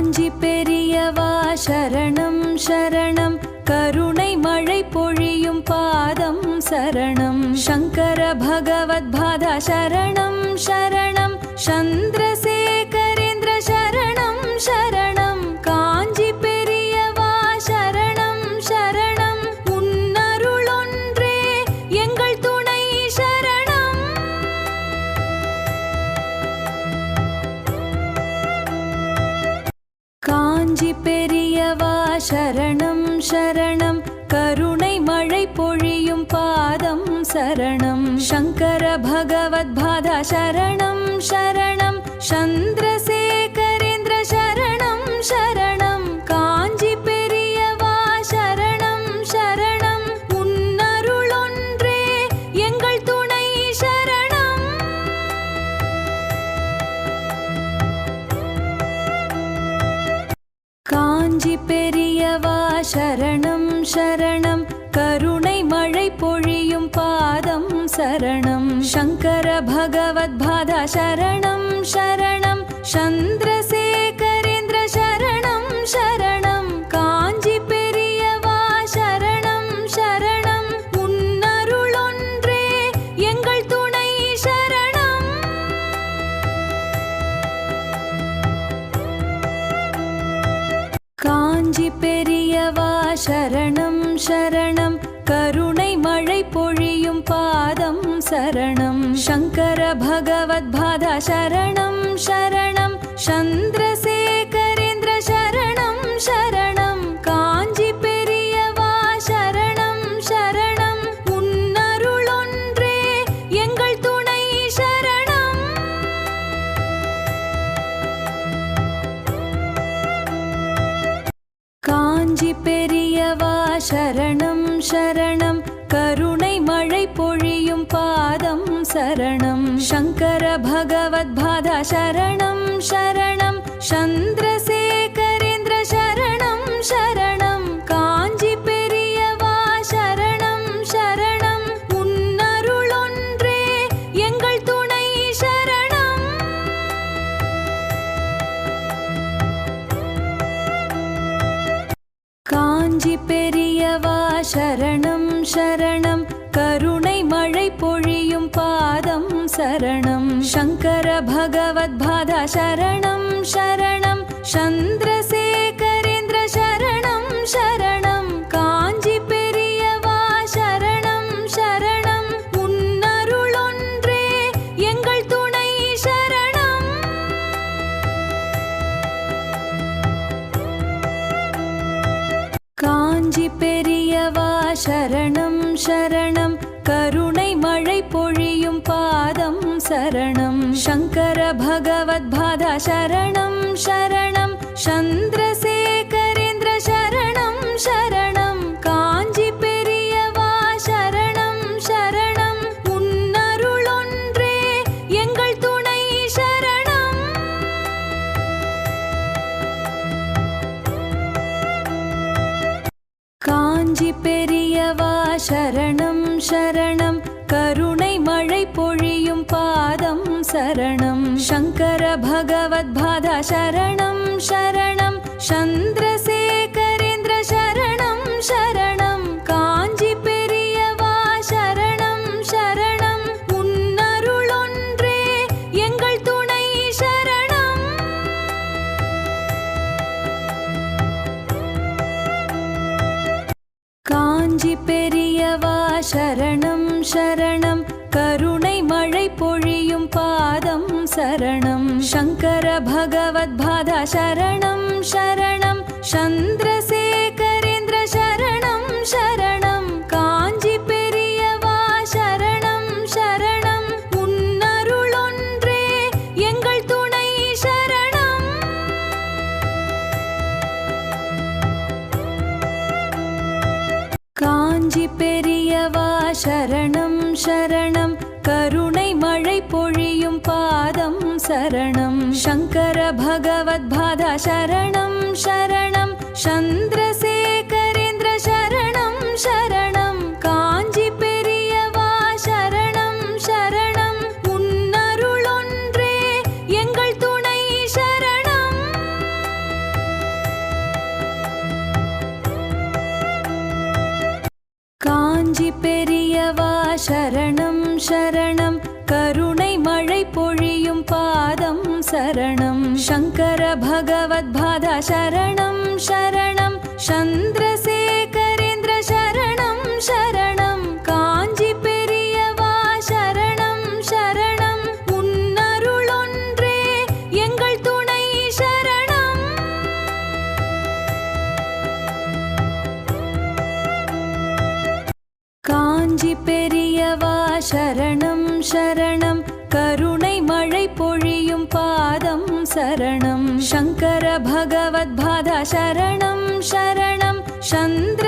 காஞ்சி பெரியவா சரணம் சரணம், கருணை மழை பொழியும் பாதம் சரணம். சங்கர பகவத் பாதா சரணம் சரணம், சந்திரசேகரேந்திர சரணம் சரணம். காஞ்சி பெரியவா சரணம் சரணம், உன்னருளொன்றே எங்கள் துணை சரணம். காஞ்சி பெரியவா சரணம் சரணம், கருணை மழை பொழியும் பாதம் சரணம். சங்கர பகவத் பாதா சரணம் சரணம், சந்திரசேகரேந்திர சரணம் சரணம். காஞ்சி பெரியவா சரணம் சரணம், உன்னருளொன்றே எங்கள் துணை சரணம். காஞ்சி பெரியவா சரணம் சரணம், கருணை மழை பொழியும் பாதம் சரணம். சங்கர பகவத் பாதா சரணம் சரணம், சந்திரசேகரேந்திர சரணம் சரணம். காஞ்சி பெரியவா சரணம் சரணம், உன்னருளொன்றே எங்கள் துணை சரணம். காஞ்சி பெரியவா சரணம் சரணம், கருணை மழை பொழியும் பாதம் சரணம். சங்கர பகவத் பாதா சரணம் சரணம், சந்திரசேகரேந்திர சரணம் சரணம். காஞ்சி பெரியவா சரணம் சரணம், உன்னருளொன்றே எங்கள் துணை சரணம். காஞ்சி பெரியவா சரணம் சரணம், கருணை மழை பொழியும் பாதம் சரணம். சங்கர பகவத் பாதா சரணம் சரணம், சந்திரசேகரேந்திர சரணம் சரணம். காஞ்சி பெரியவா சரணம் சரணம், உன்னருளொன்றே எங்கள் துணை சரணம். காஞ்சி பெரியவா சரணம் சரணம், கருணை மழை பொழியும் பாதம் சரணம். சங்கர பகவத் பாதா சரணம் சரணம், சந்திரசேகரேந்திர சரணம் சரணம். காஞ்சி பெரியவா சரணம் சரணம், உன்னருளொன்றே எங்கள் துணை சரணம். காஞ்சி பெரியவா சரணம் சரணம், கருணை மழை பொழியும் பாதம் சரணம். சங்கர பகவத் பாதா சரணம் சரணம், சந்திரசேகரேந்திர சரணம் சரணம். காஞ்சி பெரியவா சரணம் சரணம், உன்னருளொன்றே எங்கள் துணை சரணம். காஞ்சி பெரியவா சரணம் சரணம், கருணை மழை பொழியும் பாதம் சரணம். சங்கர பகவத் பாதா சரணம் சரணம், சந்திரசேகரேந்திர சரணம் சரணம். காஞ்சி பெரியவா சரணம் சரணம், உன்னருளொன்றே எங்கள் துணை சரணம். காஞ்சி பெரியவா சரணம் சரணம், கருணை மழை பொழியும் பாதம் சரணம். சங்கர பகவத் பாதா சரணம் சரணம், சந்திரசேகரேந்திர சரணம் சரணம். காஞ்சி பெரியவா சரணம் சரணம், உன்னருளொன்றே எங்கள் துணை சரணம். காஞ்சி பெரியவா சரணம் சரணம், கருணை மழை பொழியும் பாதம் சரணம். சங்கர பகவத் பாதா சரணம் சரணம், சந்திரசேகரேந்திர சரணம் சரணம். காஞ்சி பெரியவா சரணம் சரணம், உன்னருளொன்றே எங்கள் துணை சரணம். காஞ்சி பெரியவா சரணம் சரணம் கருணை மழை பொழியும் பாதம் சரணம் சங்கர பகவத்பாதா சரணம் சரணம் சந்திரசேகரேந்திர சரணம் சரணம் காஞ்சி பெரியவா சரணம் சரணம் உன்னருளொன்றே எங்கள் துணை சரணம் காஞ்சி பெரியவா சரணம் சரணம் கருணை மழை பொழியும் பாதம் சரணம் சங்கர பகவத்பாதா சரணம் சரணம் சந்திர